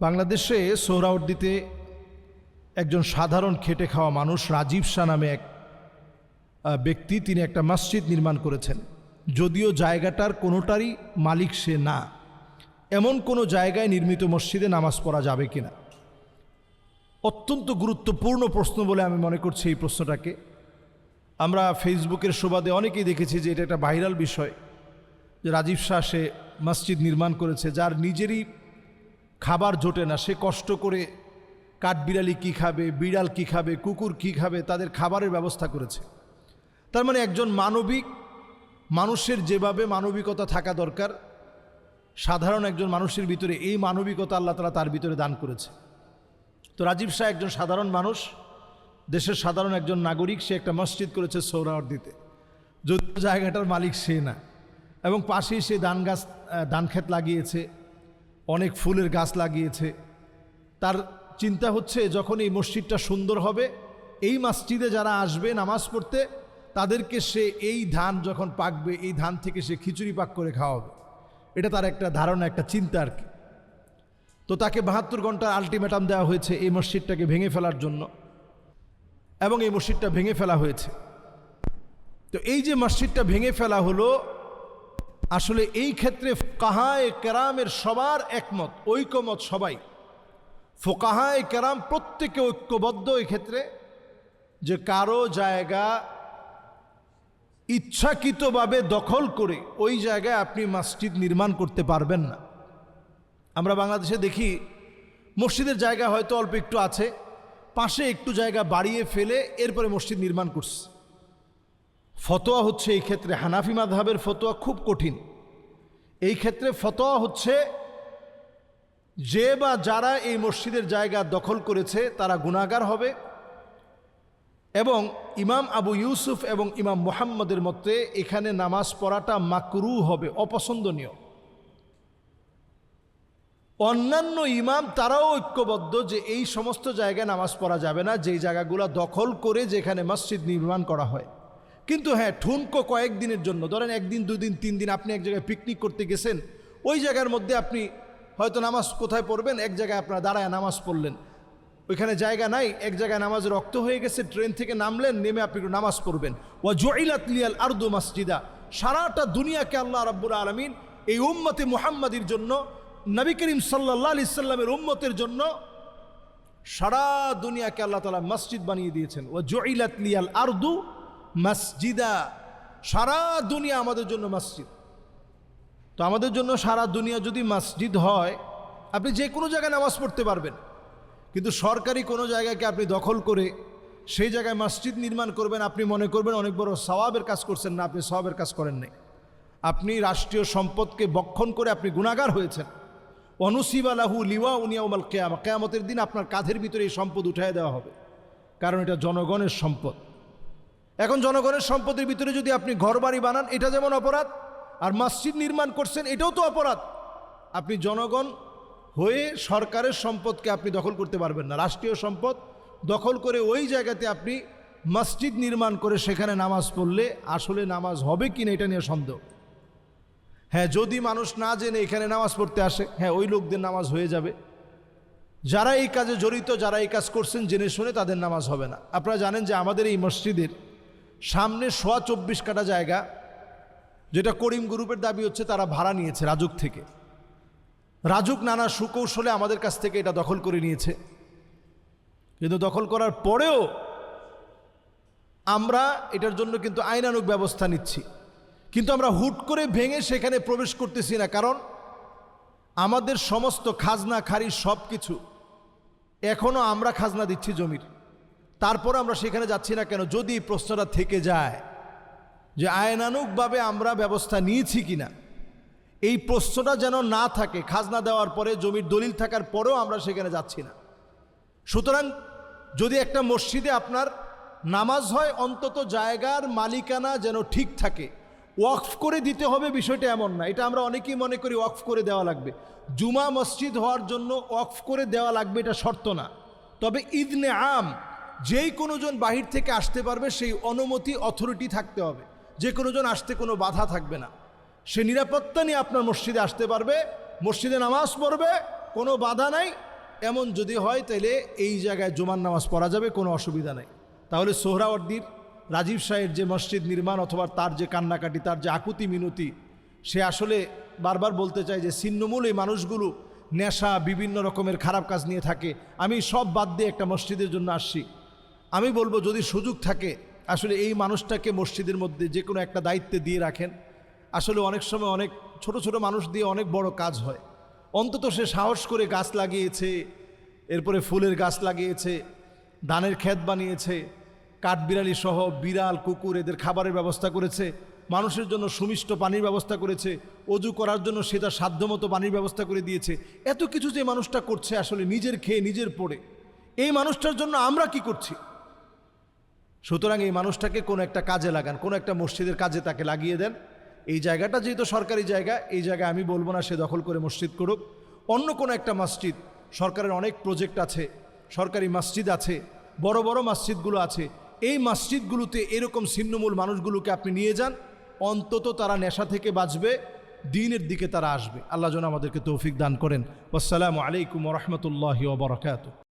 বাংলাদেশে সোহরাওয়ার্দীতে একজন সাধারণ খেটে খাওয়া মানুষ রাজীব শাহ নামে এক ব্যক্তি, তিনি একটা মসজিদ নির্মাণ করেছেন। যদিও জায়গাটার কোনোটারই মালিক সে না। এমন কোনো জায়গায় নির্মিত মসজিদে নামাজ পড়া যাবে কিনা, অত্যন্ত গুরুত্বপূর্ণ প্রশ্ন বলে আমি মনে করছি এই প্রশ্নটাকে। আমরা ফেসবুকের সুবাদে অনেকেই দেখেছি যে এটা একটা ভাইরাল বিষয়, যে রাজীব শাহ সে মসজিদ নির্মাণ করেছে, যার নিজেরই খাবার জোটে না, সে কষ্ট করে কাঠবিড়ালি কী খাবে, বিড়াল কী খাবে, কুকুর কী খাবে, তাদের খাবারের ব্যবস্থা করেছে। তার মানে একজন মানুষের যেভাবে মানবিকতা থাকা দরকার, সাধারণ একজন মানুষের ভিতরে এই মানবিকতা আল্লাহ তাআলা তার ভিতরে দান করেছে। তো রাজীব শাহ একজন সাধারণ মানুষ, দেশের সাধারণ একজন নাগরিক, সে একটা মসজিদ করেছে সোহরাওয়ার্দীতে। যদি জায়গাটার মালিক সে না, এবং পাশেই সে ধান ক্ষেত লাগিয়েছে, অনেক ফুলের গাছ লাগিয়েছে। তার চিন্তা হচ্ছে যখন এই মসজিদটা সুন্দর হবে, এই মসজিদে যারা আসবে নামাজ পড়তে, তাদেরকে সে এই ধান যখন পাকবে, এই ধান থেকে সে খিচুড়ি পাক করে খাওয়াবে। এটা তার একটা ধারণা, একটা চিন্তা আর কি। তো তাকে 72 ঘন্টার আলটিমেটাম দেওয়া হয়েছে এই মসজিদটাকে ভেঙে ফেলার জন্য, এবং এই মসজিদটা ভেঙে ফেলা হয়েছে। তো এই যে মসজিদটা ভেঙে ফেলা হলো, আসলে এই ক্ষেত্রে ফুকাহায়ে কেরামের সবার একমত, ঐকমত সবাই। ফুকাহায়ে কেরাম প্রত্যেকে ঐক্যবদ্ধ এই ক্ষেত্রে, যে কারো জায়গা ইচ্ছাকৃতভাবে দখল করে ওই জায়গায় আপনি মসজিদ নির্মাণ করতে পারবেন না। আমরা বাংলাদেশে দেখি মসজিদের জায়গা হয়তো অল্প একটু আছে, পাশে একটু জায়গা বাড়িয়ে ফেলে এরপরে মসজিদ নির্মাণ করছে। ফতোয়া হচ্ছে এই ক্ষেত্রে, হানাফি মাযহাবের ফতোয়া খুব কঠিন। এই ক্ষেত্রে ফতোয়া হচ্ছে যে বা যারা এই মসজিদের জায়গা দখল করেছে তারা গুনাহগার হবে, এবং ইমাম আবু ইউসুফ এবং ইমাম মুহাম্মদের মতে এখানে নামাজ পড়াটা মাকরুহ হবে, অপছন্দনীয়। অন্যান্য ইমাম তারাও ঐক্যবদ্ধ যে এই সমস্ত জায়গায় নামাজ পড়া যাবে না, যেই জায়গাগুলো দখল করে যেখানে মসজিদ নির্মাণ করা হয়। কিন্তু হ্যাঁ, ঠুনকো কয়েকদিনের জন্য, ধরেন 1 দিন 2 দিন 3 দিন আপনি এক জায়গায় পিকনিক করতে গেছেন, ওই জায়গার মধ্যে আপনি হয়তো নামাজ কোথায় পড়বেন, এক জায়গায় আপনারা দাঁড়ায় নামাজ পড়লেন, ওইখানে জায়গা নাই, এক জায়গায় নামাজ রক্ত হয়ে গেছে, ট্রেন থেকে নামলেন, নেমে আপনি একটু নামাজ পড়বেন। ওয়া জুইলাত লিয়াল আরদু মাসজিদা, সারাটা দুনিয়াকে আল্লাহ রাব্বুল আলামিন এই উম্মতে মুহাম্মাদির জন্য, নবী করিম সাল্লাল্লাহু আলাইহি সাল্লামের উম্মতের জন্য সারা দুনিয়াকে আল্লাহ তাআলা মসজিদ বানিয়ে দিয়েছেন। ওয়া জুইলাত লিয়াল আরদু মসজিদা, সারা দুনিয়া আমাদের জন্য মসজিদ। তো আমাদের জন্য সারা দুনিয়া যদি মসজিদ হয়, আপনি যে কোনো জায়গায় নামাজ পড়তে পারবেন। কিন্তু সরকারি কোনো জায়গাকে আপনি দখল করে সেই জায়গায় মসজিদ নির্মাণ করবেন, আপনি মনে করবেন অনেক বড় সওয়াবের কাজ করছেন। না, আপনি সওয়াবের কাজ করেন নাই, আপনি রাষ্ট্রীয় সম্পদকে বক্ষণ করে আপনি গুনাহগার হয়েছেন। অনুসিবা লাহু লিওয়াউন ইয়াউমাল কিয়ামা, কিয়ামতের দিন আপনার কাঁধের ভিতরে এই সম্পদ উঠায় দেওয়া হবে, কারণ এটা জনগণের সম্পদ। এখন জনগণের সম্পদের ভিতরে যদি আপনি ঘরবাড়ি বানান, এটা যেমন অপরাধ, আর মসজিদ নির্মাণ করছেন এটাও তো অপরাধ। আপনি জনগণ হয়ে সরকারের সম্পদকে আপনি দখল করতে পারবেন না। রাষ্ট্রীয় সম্পদ দখল করে ওই জায়গাতে আপনি মসজিদ নির্মাণ করে সেখানে নামাজ পড়লে আসলে নামাজ হবে কিনা এটা নিয়ে সন্দেহ। হ্যাঁ, যদি মানুষ না জেনে এখানে নামাজ পড়তে আসে, হ্যাঁ ওই লোকদের নামাজ হয়ে যাবে। যারা এই কাজে জড়িত, যারা এই কাজ করছেন জেনে শুনে, তাদের নামাজ হবে না। আপনারা জানেন যে আমাদের এই মসজিদের সামনে 24 কাঠা জায়গা, যেটা করিম গ্রুপের দাবি হচ্ছে তারা ভাড়া নিয়েছে রাজুক থেকে। রাজুক নানা সুকৌশলে আমাদের কাছ থেকে এটা দখল করে নিয়েছে। কিন্তু দখল করার পরেও আমরা এটার জন্য কিন্তু আইনানুগ ব্যবস্থা নিচ্ছি, কিন্তু আমরা হুট করে ভেঙে সেখানে প্রবেশ করতেছি না। কারণ আমাদের সমস্ত খাজনা খারিজ সব কিছু এখনও আমরা খাজনা দিচ্ছি জমির, তারপর আমরা সেখানে যাচ্ছি না কেন? যদি প্রশ্নটা থেকে যায় যে আইনানুগভাবে আমরা ব্যবস্থা নিয়েছি কিনা, এই প্রশ্নটা যেন না থাকে। খাজনা দেওয়ার পরে, জমির দলিল থাকার পরেও আমরা সেখানে যাচ্ছি না। সুতরাং যদি একটা মসজিদে আপনার নামাজ হয়, অন্তত জায়গার মালিকানা যেন ঠিক থাকে। ওয়াকফ করে দিতে হবে বিষয়টা এমন না, এটা আমরা অনেকেই মনে করি ওয়াকফ করে দেওয়া লাগবে। জুমা মসজিদ হওয়ার জন্য ওয়াকফ করে দেওয়া লাগবে এটা শর্ত না। তবে ইদনে আম, যেই কোনো জন বাহির থেকে আসতে পারবে, সেই অনুমতি অথরিটি থাকতে হবে। যে কোনো জন আসতে কোনো বাধা থাকবে না, সে নিরাপত্তা নিয়ে আপনার মসজিদে আসতে পারবে, মসজিদে নামাজ পড়বে, কোনো বাধা নাই। এমন যদি হয় তাহলে এই জায়গায় জুমার নামাজ পড়া যাবে, কোনো অসুবিধা নেই। তাহলে সোহরাওয়ার্দীর রাজীব শাহের যে মসজিদ নির্মাণ অথবা তার যে কান্নাকাটি, তার যে আকুতি মিনতি, সে আসলে বারবার বলতে চায় যে ছিন্নমূল এই মানুষগুলো নেশা, বিভিন্ন রকমের খারাপ কাজ নিয়ে থাকে। আমি সব বাদ দিয়ে একটা মসজিদের জন্য আসছি। আমি বলবো যদি সুযোগ থাকে আসলে এই মানুষটাকে মসজিদের মধ্যে যে কোনো একটা দায়িত্বে দিয়ে রাখেন। আসলে অনেক সময় অনেক ছোট ছোট মানুষ দিয়ে অনেক বড় কাজ হয়। অন্তত সে সাহস করে গাছ লাগিয়েছে, এরপরে ফুলের গাছ লাগিয়েছে, ধানের ক্ষেত বানিয়েছে, কাঠবিড়ালি সহ বিড়াল কুকুর এদের খাবারের ব্যবস্থা করেছে, মানুষের জন্য সুমিষ্ট পানির ব্যবস্থা করেছে, অজু করার জন্য সে তার সাধ্যমতো পানির ব্যবস্থা করে দিয়েছে। এত কিছু যে মানুষটা করছে আসলে নিজের খেয়ে নিজের পড়ে, এই মানুষটার জন্য আমরা কি করছি? সুতরাং এই মানুষটাকে কোনো একটা কাজে লাগান, কোনো একটা মসজিদের কাজে তাকে লাগিয়ে দেন। এই জায়গাটা যেহেতু সরকারি জায়গা, এই জায়গায় আমি বলবো না সে দখল করে মসজিদ করুক। অন্য কোনো একটা মসজিদ, সরকারের অনেক প্রজেক্ট আছে, সরকারি মসজিদ আছে, বড় বড় মসজিদগুলো আছে, এই মসজিদগুলোতে এরকম ছিন্নমূল মানুষগুলোকে আপনি নিয়ে যান। অন্তত তারা নেশা থেকে বাঁচবে, দ্বীনের দিকে তারা আসবে। আল্লাহ যেন আমাদেরকে তৌফিক দান করেন। আসসালামু আলাইকুম ওয়া রাহমাতুল্লাহি ওয়া বারাকাতুহু।